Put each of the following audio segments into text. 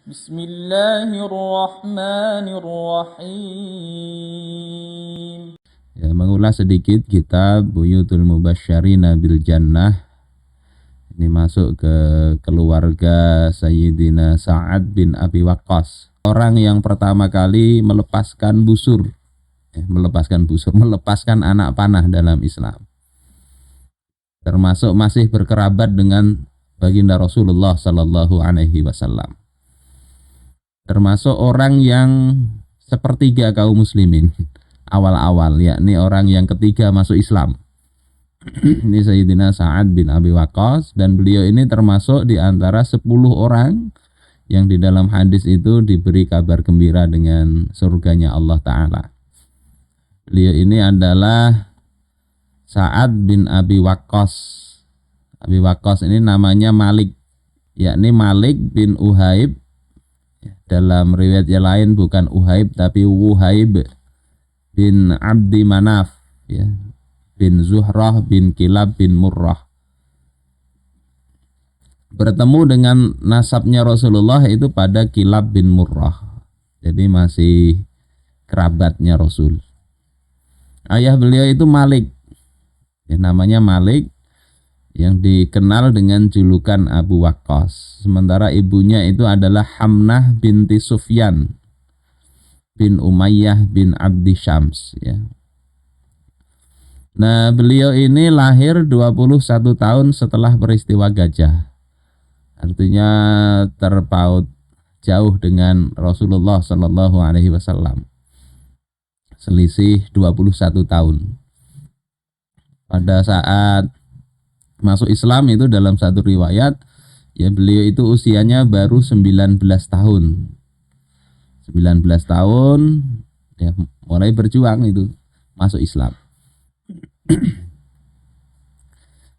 Bismillahirrahmanirrahim. Ya, mengulas sedikit kitab Buyutul Mubasysyirina bil Jannah. Ini masuk ke keluarga Sayyidina Sa'ad bin Abi Waqqas. Orang yang pertama kali melepaskan busur, melepaskan anak panah dalam Islam. Termasuk masih berkerabat dengan baginda Rasulullah Sallallahu Alaihi Wasallam. Termasuk orang yang sepertiga kaum muslimin awal-awal, yakni orang yang ketiga masuk Islam. Ini Sayyidina Sa'ad bin Abi Waqqas, dan beliau ini termasuk di antara 10 orang yang di dalam hadis itu diberi kabar gembira dengan surganya Allah Ta'ala. Beliau ini adalah Sa'ad bin Abi Waqqas. Abi Waqqas ini namanya Malik, yakni Malik bin Uhaib. Dalam riwayat yang lain bukan Uhaib tapi Wuhaib bin Abdi Manaf, ya, bin Zuhrah bin Kilab bin Murrah. Bertemu dengan nasabnya Rasulullah itu pada Kilab bin Murrah, jadi masih kerabatnya Rasul. Ayah beliau itu Malik, ya, namanya Malik, yang dikenal dengan julukan Abu Waqqas. Sementara ibunya itu adalah Hamnah binti Sufyan bin Umayyah bin Abdi Syams, ya. Nah, beliau ini lahir 21 tahun setelah peristiwa Gajah. Artinya terpaut jauh dengan Rasulullah Sallallahu Alaihi Wasallam. Selisih 21 tahun. Pada saat masuk Islam itu dalam satu riwayat, ya, beliau itu usianya baru 19 tahun. 19 tahun, ya, mulai berjuang itu masuk Islam.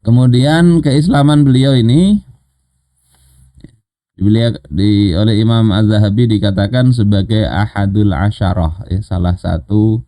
Kemudian keislaman beliau ini oleh Imam Az-Zahabi dikatakan sebagai ahadul asyarah, ya, salah satu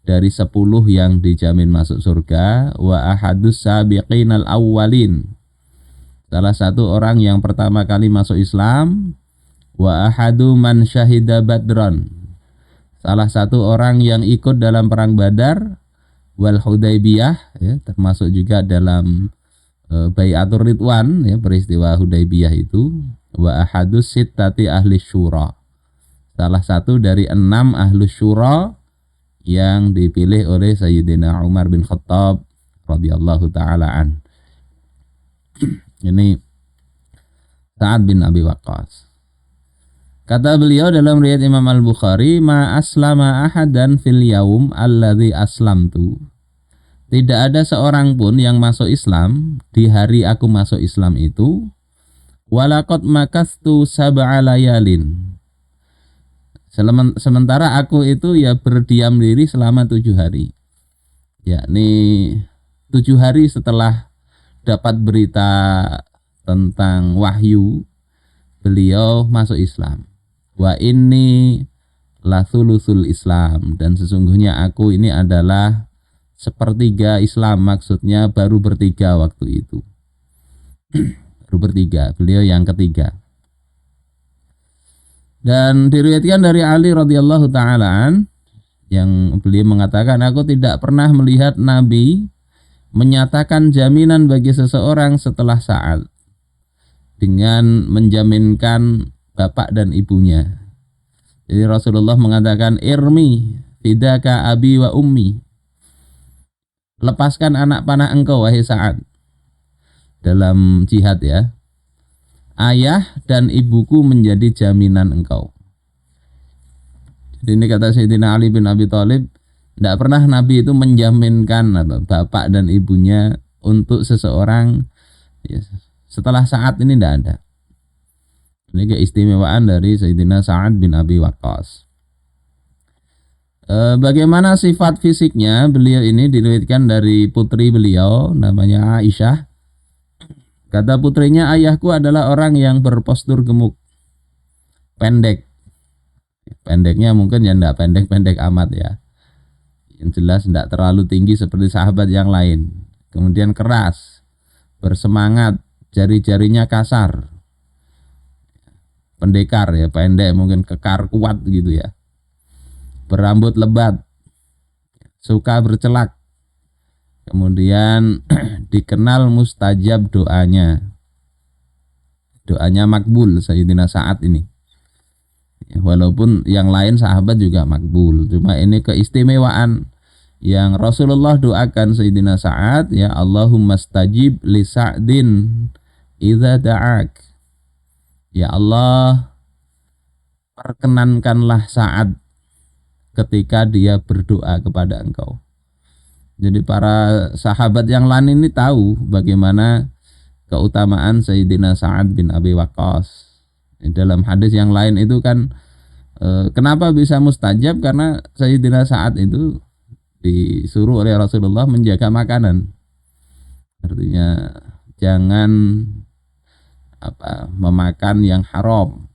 dari 10 yang dijamin masuk surga, wa ahadus sabiqinal awwalin, salah satu orang yang pertama kali masuk Islam, wa ahadu man syahida badran, salah satu orang yang ikut dalam perang Badar, wal Hudaybiyah, ya, termasuk juga dalam Bai'atur Ridwan, ya, peristiwa Hudaybiyah itu, wa ahadus sittati ahli syura, salah satu dari 6 ahli syura yang dipilih oleh Sayyidina Umar bin Khattab radhiyallahu taala an. Ini Sa'ad bin Abi Waqqas. Kata beliau dalam riwayat Imam Al-Bukhari, ma aslama ahadan fil yaum alladzi aslamtu. Tidak ada seorang pun yang masuk Islam di hari aku masuk Islam itu, walaqad makastu sab'a layalin. Sementara aku itu, ya, berdiam diri selama 7 hari, yakni 7 hari setelah dapat berita tentang wahyu, beliau masuk Islam. Wa inni la thuluthul Islam, dan sesungguhnya aku ini adalah sepertiga Islam, maksudnya baru bertiga waktu itu. Baru bertiga, beliau yang ketiga. Dan diriwayatkan dari Ali radhiyallahu ta'alaan, yang beliau mengatakan, aku tidak pernah melihat Nabi menyatakan jaminan bagi seseorang setelah Sa'ad dengan menjaminkan bapak dan ibunya. Jadi Rasulullah mengatakan, irmi fidaka abi wa ummi, lepaskan anak panah engkau wahai Sa'ad, dalam jihad, ya, ayah dan ibuku menjadi jaminan engkau. Jadi ini kata Sayyidina Ali bin Abi Thalib, tidak pernah Nabi itu menjaminkan bapak dan ibunya untuk seseorang, ya, setelah Sa'ad ini tidak ada. Ini keistimewaan dari Sayyidina Sa'ad bin Abi Waqqas. Bagaimana sifat fisiknya beliau ini diriwayatkan dari putri beliau namanya Aisyah. Kata putrinya, ayahku adalah orang yang berpostur gemuk, pendek. Pendeknya mungkin ya tidak pendek-pendek amat, ya. Yang jelas tidak terlalu tinggi seperti sahabat yang lain. Kemudian keras, bersemangat, jari-jarinya kasar. pendekar ya, pendek mungkin kekar kuat gitu ya, berambut lebat, suka bercelak, kemudian dikenal mustajab doanya makbul Sayyidina Sa'ad ini. Walaupun yang lain sahabat juga makbul, cuma ini keistimewaan yang Rasulullah doakan Sayyidina Sa'ad, ya Allahumma stajib li Sa'din idza da'ak. Ya Allah, perkenankanlah Sa'ad ketika dia berdoa kepada Engkau. Jadi para sahabat yang lain ini tahu bagaimana keutamaan Sayyidina Sa'ad bin Abi Waqqas. Dalam hadis yang lain itu kan kenapa bisa mustajab, karena Sayyidina Sa'ad itu disuruh oleh Rasulullah menjaga makanan. Artinya jangan memakan yang haram.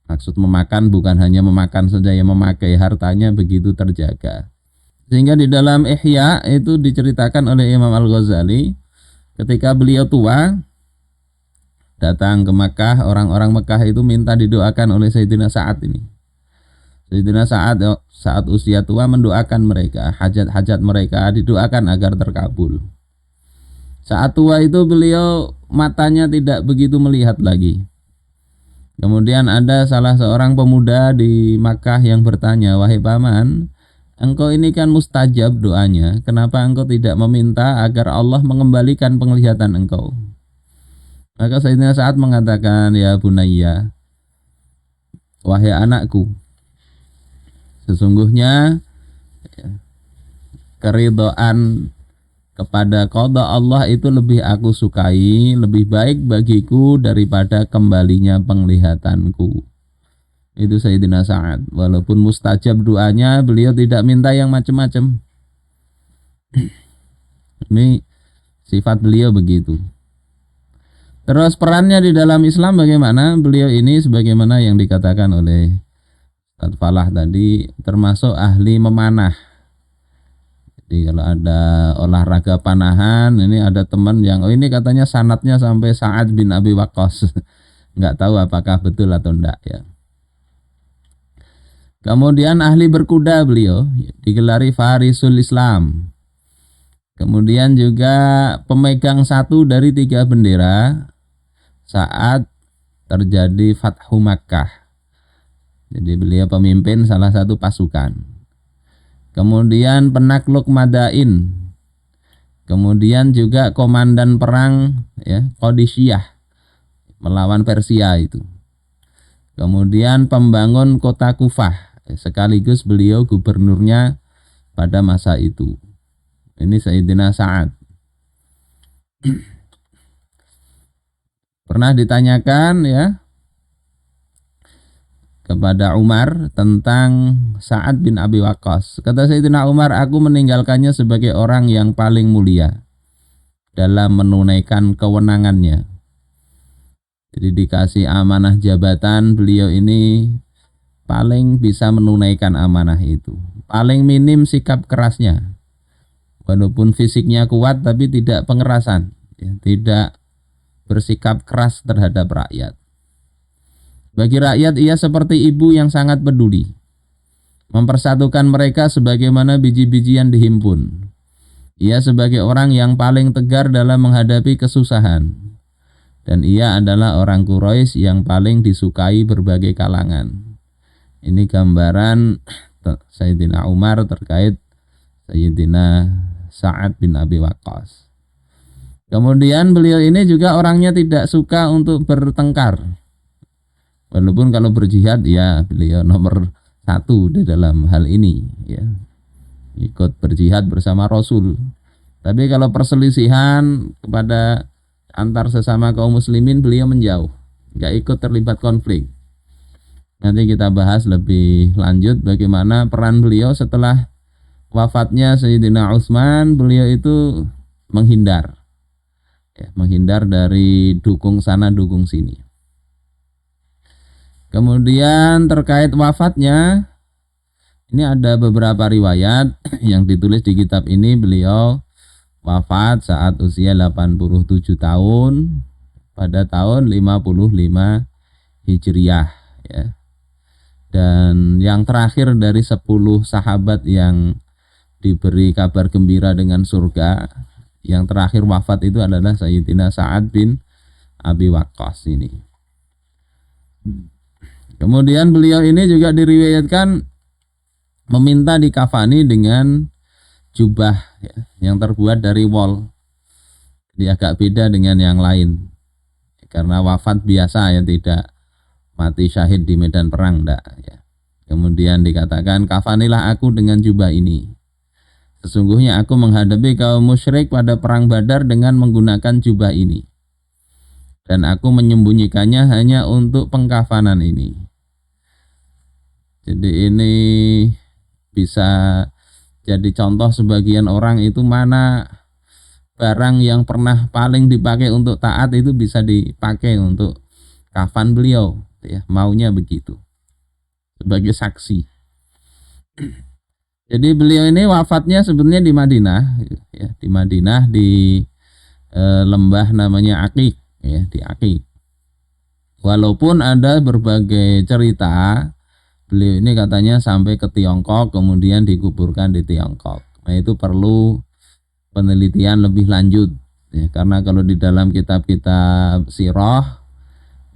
Maksud memakan bukan hanya memakan saja, yang memakai hartanya begitu terjaga. Sehingga di dalam Ihya itu diceritakan oleh Imam Al-Ghazali, ketika beliau tua datang ke Makkah, orang-orang Makkah itu minta didoakan oleh Sayyidina Sa'ad ini. Sayyidina Sa'ad saat usia tua mendoakan mereka, hajat-hajat mereka didoakan agar terkabul. Saat tua itu beliau matanya tidak begitu melihat lagi. Kemudian ada salah seorang pemuda di Makkah yang bertanya, wahai paman, engkau ini kan mustajab doanya, kenapa engkau tidak meminta agar Allah mengembalikan penglihatan engkau? Maka Sayyidina Sa'ad mengatakan, ya bunayya, wahai anakku, sesungguhnya keridhaan kepada qada Allah itu lebih aku sukai, lebih baik bagiku daripada kembalinya penglihatanku. Itu Sayyidina Sa'ad. Walaupun mustajab doanya, beliau tidak minta yang macam-macam. Ini sifat beliau begitu. Terus perannya di dalam Islam bagaimana? Beliau ini sebagaimana yang dikatakan oleh Ustaz Falah tadi, termasuk ahli memanah. Jadi kalau ada olahraga panahan, ini ada teman yang ini katanya sanadnya sampai Sa'ad bin Abi Waqqas. Nggak tahu apakah betul atau enggak ya. Kemudian ahli berkuda beliau, digelari Farisul Islam. Kemudian juga pemegang satu dari 3 bendera saat terjadi Fathu Makkah. Jadi beliau pemimpin salah satu pasukan. Kemudian penakluk Madain. Kemudian juga komandan perang ya, Qadisiyah melawan Persia itu. Kemudian pembangun kota Kufah, sekaligus beliau gubernurnya pada masa itu. Ini Sayyidina Sa'ad. Pernah ditanyakan ya kepada Umar tentang Sa'ad bin Abi Waqqas. Kata Sayyidina Umar, aku meninggalkannya sebagai orang yang paling mulia dalam menunaikan kewenangannya. Jadi dikasih amanah jabatan, beliau ini paling bisa menunaikan amanah itu. Paling minim sikap kerasnya. Walaupun fisiknya kuat tapi tidak pengerasan, ya, tidak bersikap keras terhadap rakyat. Bagi rakyat ia seperti ibu yang sangat peduli, mempersatukan mereka sebagaimana biji-bijian dihimpun. Ia sebagai orang yang paling tegar dalam menghadapi kesusahan, dan ia adalah orang Quraisy yang paling disukai berbagai kalangan. Ini gambaran Sayyidina Umar terkait Sayyidina Sa'ad bin Abi Waqqas. Kemudian beliau ini juga orangnya tidak suka untuk bertengkar. Walaupun kalau berjihad ya beliau nomor 1 di dalam hal ini ya. Ikut berjihad bersama Rasul. Tapi kalau perselisihan kepada antar sesama kaum muslimin beliau menjauh, enggak ikut terlibat konflik. Nanti kita bahas lebih lanjut bagaimana peran beliau setelah wafatnya Sayyidina Utsman. Beliau itu menghindar ya, menghindar dari dukung sana dukung sini. Kemudian terkait wafatnya, ini ada beberapa riwayat yang ditulis di kitab ini. Beliau wafat saat usia 87 tahun pada tahun 55 Hijriyah ya. Dan yang terakhir dari 10 sahabat yang diberi kabar gembira dengan surga, yang terakhir wafat itu adalah Sayyidina Sa'ad bin Abi Waqqas ini. Kemudian beliau ini juga diriwayatkan meminta dikafani dengan jubah ya, yang terbuat dari wol. Dia agak beda dengan yang lain. Karena wafat biasa ya, tidak mati syahid di medan perang enggak ya. Kemudian dikatakan, kafanilah aku dengan jubah ini. Sesungguhnya aku menghadapi kaum musyrik pada perang Badar dengan menggunakan jubah ini. Dan aku menyembunyikannya hanya untuk pengkafanan ini. Jadi ini bisa jadi contoh sebagian orang itu mana barang yang pernah paling dipakai untuk taat itu bisa dipakai untuk kafan beliau ya, maunya begitu sebagai saksi. Jadi beliau ini wafatnya sebenarnya di Madinah ya, di Madinah di lembah namanya Aqiq ya, di Aqiq. Walaupun ada berbagai cerita beliau ini katanya sampai ke Tiongkok kemudian dikuburkan di Tiongkok. Nah itu perlu penelitian lebih lanjut ya, karena kalau di dalam kitab-kitab sirah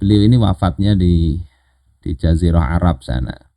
beliau ini wafatnya di Jazirah Arab sana.